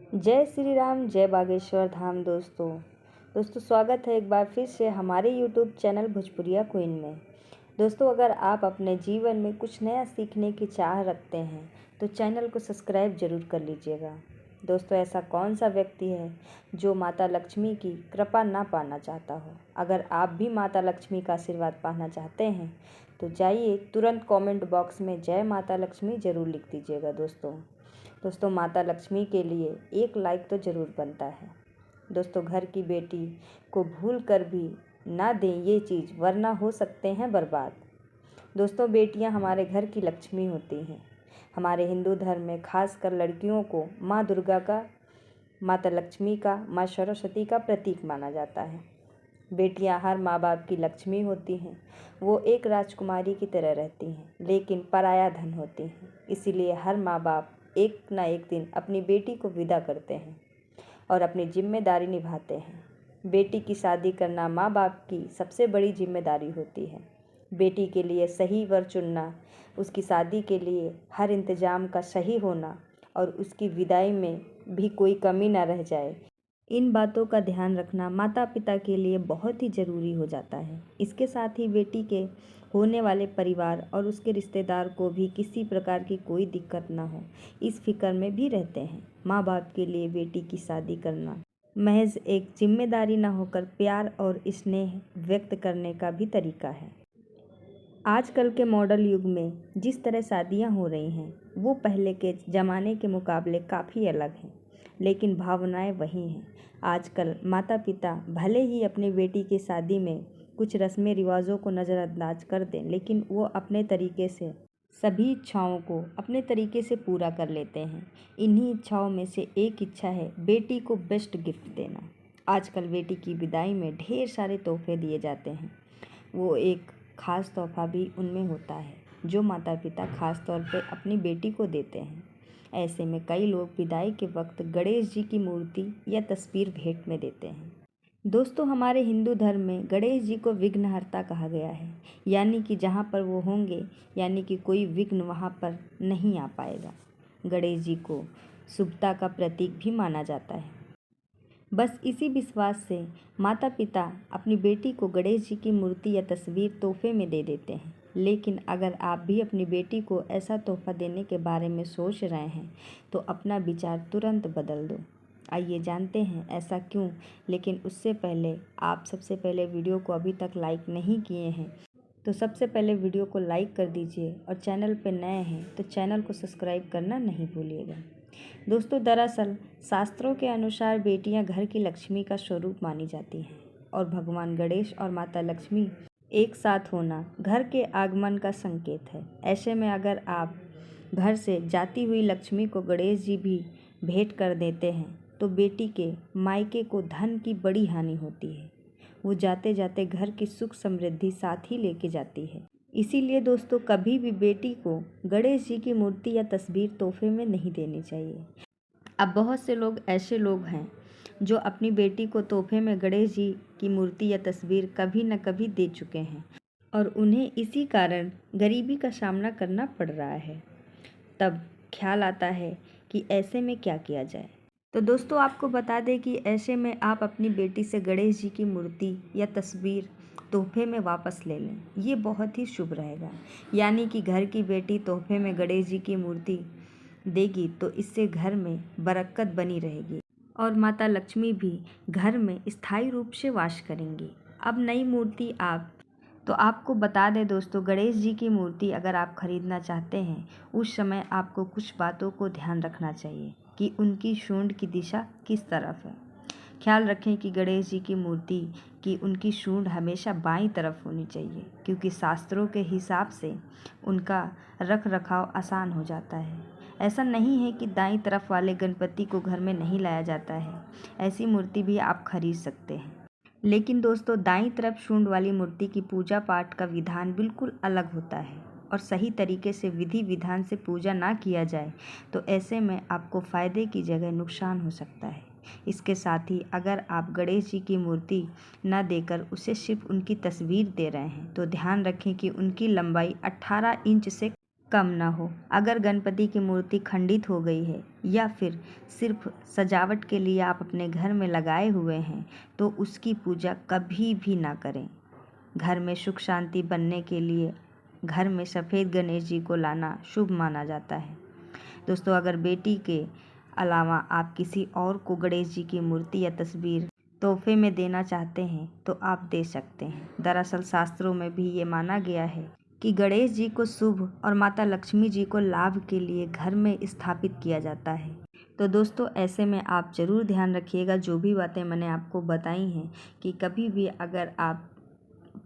जय श्री राम, जय बागेश्वर धाम। दोस्तों स्वागत है एक बार फिर से हमारे YouTube चैनल भोजपुरिया क्वीन में। दोस्तों, अगर आप अपने जीवन में कुछ नया सीखने की चाह रखते हैं तो चैनल को सब्सक्राइब जरूर कर लीजिएगा। दोस्तों, ऐसा कौन सा व्यक्ति है जो माता लक्ष्मी की कृपा ना पाना चाहता हो। अगर आप भी माता लक्ष्मी का आशीर्वाद पाना चाहते हैं तो जाइए तुरंत कमेंट बॉक्स में जय माता लक्ष्मी ज़रूर लिख दीजिएगा। दोस्तों, माता लक्ष्मी के लिए एक लाइक तो ज़रूर बनता है। दोस्तों, घर की बेटी को भूल कर भी ना दें ये चीज़, वरना हो सकते हैं बर्बाद। दोस्तों, बेटियां हमारे घर की लक्ष्मी होती हैं। हमारे हिंदू धर्म में खासकर लड़कियों को माँ दुर्गा का, माता लक्ष्मी का, माँ सरस्वती का प्रतीक माना जाता है। बेटियां हर माँ बाप की लक्ष्मी होती हैं। वो एक राजकुमारी की तरह रहती हैं, लेकिन पराया धन होती हैं। इसीलिए हर माँ बाप एक ना एक दिन अपनी बेटी को विदा करते हैं और अपनी जिम्मेदारी निभाते हैं। बेटी की शादी करना माँ बाप की सबसे बड़ी जिम्मेदारी होती है। बेटी के लिए सही वर चुनना, उसकी शादी के लिए हर इंतजाम का सही होना और उसकी विदाई में भी कोई कमी ना रह जाए, इन बातों का ध्यान रखना माता पिता के लिए बहुत ही ज़रूरी हो जाता है। इसके साथ ही बेटी के होने वाले परिवार और उसके रिश्तेदार को भी किसी प्रकार की कोई दिक्कत ना हो, इस फिक्र में भी रहते हैं। माँ बाप के लिए बेटी की शादी करना महज एक जिम्मेदारी ना होकर प्यार और स्नेह व्यक्त करने का भी तरीका है। आजकल के मॉडल युग में जिस तरह शादियां हो रही हैं वो पहले के ज़माने के मुकाबले काफ़ी अलग हैं, लेकिन भावनाएं वही हैं। आजकल माता पिता भले ही अपनी बेटी की शादी में कुछ रस्में रिवाजों को नज़रअंदाज कर दें, लेकिन वो अपने तरीके से सभी इच्छाओं को अपने तरीके से पूरा कर लेते हैं। इन्हीं इच्छाओं में से एक इच्छा है बेटी को बेस्ट गिफ्ट देना। आजकल बेटी की विदाई में ढेर सारे तोहफे दिए जाते हैं। वो एक ख़ास तोहफ़ा भी उनमें होता है जो माता पिता ख़ास तौर पे अपनी बेटी को देते हैं। ऐसे में कई लोग विदाई के वक्त गणेश जी की मूर्ति या तस्वीर भेंट में देते हैं। दोस्तों, हमारे हिंदू धर्म में गणेश जी को विघ्नहर्ता कहा गया है, यानी कि जहाँ पर वो होंगे यानी कि कोई विघ्न वहाँ पर नहीं आ पाएगा। गणेश जी को शुभता का प्रतीक भी माना जाता है। बस इसी विश्वास से माता पिता अपनी बेटी को गणेश जी की मूर्ति या तस्वीर तोहफे में दे देते हैं। लेकिन अगर आप भी अपनी बेटी को ऐसा तोहफा देने के बारे में सोच रहे हैं तो अपना विचार तुरंत बदल दो। आइए जानते हैं ऐसा क्यों। लेकिन उससे पहले आप सबसे पहले वीडियो को अभी तक लाइक नहीं किए हैं तो सबसे पहले वीडियो को लाइक कर दीजिए और चैनल पर नए हैं तो चैनल को सब्सक्राइब करना नहीं भूलिएगा। दोस्तों, दरअसल शास्त्रों के अनुसार बेटियां घर की लक्ष्मी का स्वरूप मानी जाती हैं और भगवान गणेश और माता लक्ष्मी एक साथ होना घर के आगमन का संकेत है। ऐसे में अगर आप घर से जाती हुई लक्ष्मी को गणेश जी भी भेंट कर देते हैं तो बेटी के मायके को धन की बड़ी हानि होती है। वो जाते जाते घर की सुख समृद्धि साथ ही लेके जाती है। इसीलिए दोस्तों, कभी भी बेटी को गणेश जी की मूर्ति या तस्वीर तोहफे में नहीं देनी चाहिए। अब बहुत से लोग ऐसे लोग हैं जो अपनी बेटी को तोहफे में गणेश जी की मूर्ति या तस्वीर कभी न कभी दे चुके हैं और उन्हें इसी कारण गरीबी का सामना करना पड़ रहा है। तब ख्याल आता है कि ऐसे में क्या किया जाए। तो दोस्तों, आपको बता दें कि ऐसे में आप अपनी बेटी से गणेश जी की मूर्ति या तस्वीर तोहफे में वापस ले लें। ये बहुत ही शुभ रहेगा। यानी कि घर की बेटी तोहफे में गणेश जी की मूर्ति देगी तो इससे घर में बरकत बनी रहेगी और माता लक्ष्मी भी घर में स्थायी रूप से वास करेंगी। अब नई मूर्ति आपको बता दें दोस्तों, गणेश जी की मूर्ति अगर आप खरीदना चाहते हैं उस समय आपको कुछ बातों को ध्यान रखना चाहिए कि उनकी सूंड की दिशा किस तरफ है। ख्याल रखें कि गणेश जी की मूर्ति की उनकी सूंड हमेशा बाईं तरफ होनी चाहिए, क्योंकि शास्त्रों के हिसाब से उनका रख रखाव आसान हो जाता है। ऐसा नहीं है कि दाईं तरफ वाले गणपति को घर में नहीं लाया जाता है, ऐसी मूर्ति भी आप खरीद सकते हैं। लेकिन दोस्तों, दाईं तरफ सूंड वाली मूर्ति की पूजा पाठ का विधान बिल्कुल अलग होता है और सही तरीके से विधि विधान से पूजा ना किया जाए तो ऐसे में आपको फ़ायदे की जगह नुकसान हो सकता है। इसके साथ ही अगर आप गणेश जी की मूर्ति न देकर उसे सिर्फ उनकी तस्वीर दे रहे हैं तो ध्यान रखें कि उनकी लंबाई 18 इंच से कम ना हो। अगर गणपति की मूर्ति खंडित हो गई है या फिर सिर्फ सजावट के लिए आप अपने घर में लगाए हुए हैं तो उसकी पूजा कभी भी ना करें। घर में सुख शांति बनने के लिए घर में सफ़ेद गणेश जी को लाना शुभ माना जाता है। दोस्तों, अगर बेटी के अलावा आप किसी और को गणेश जी की मूर्ति या तस्वीर तोहफे में देना चाहते हैं तो आप दे सकते हैं। दरअसल शास्त्रों में भी ये माना गया है कि गणेश जी को शुभ और माता लक्ष्मी जी को लाभ के लिए घर में स्थापित किया जाता है। तो दोस्तों, ऐसे में आप ज़रूर ध्यान रखिएगा जो भी बातें मैंने आपको बताई हैं कि कभी भी अगर आप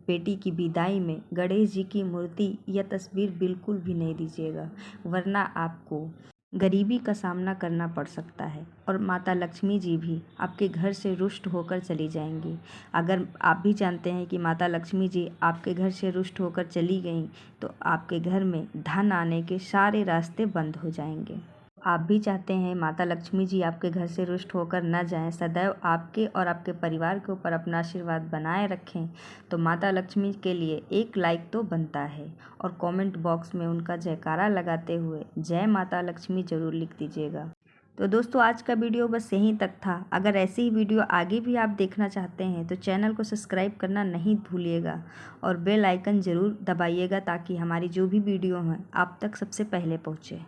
बेटी की विदाई में गणेश जी की मूर्ति या तस्वीर बिल्कुल भी नहीं दीजिएगा, वरना आपको गरीबी का सामना करना पड़ सकता है और माता लक्ष्मी जी भी आपके घर से रुष्ट होकर चली जाएंगी। अगर आप भी जानते हैं कि माता लक्ष्मी जी आपके घर से रुष्ट होकर चली गईं तो आपके घर में धन आने के सारे रास्ते बंद हो जाएंगे। आप भी चाहते हैं माता लक्ष्मी जी आपके घर से रुष्ट होकर न जाएं, सदैव आपके और आपके परिवार के ऊपर अपना आशीर्वाद बनाए रखें, तो माता लक्ष्मी के लिए एक लाइक तो बनता है और कमेंट बॉक्स में उनका जयकारा लगाते हुए जय माता लक्ष्मी ज़रूर लिख दीजिएगा। तो दोस्तों, आज का वीडियो बस यहीं तक था। अगर ऐसी ही वीडियो आगे भी आप देखना चाहते हैं तो चैनल को सब्सक्राइब करना नहीं भूलिएगा और बेल आइकन ज़रूर दबाइएगा ताकि हमारी जो भी वीडियो हैं आप तक सबसे पहले पहुँचे।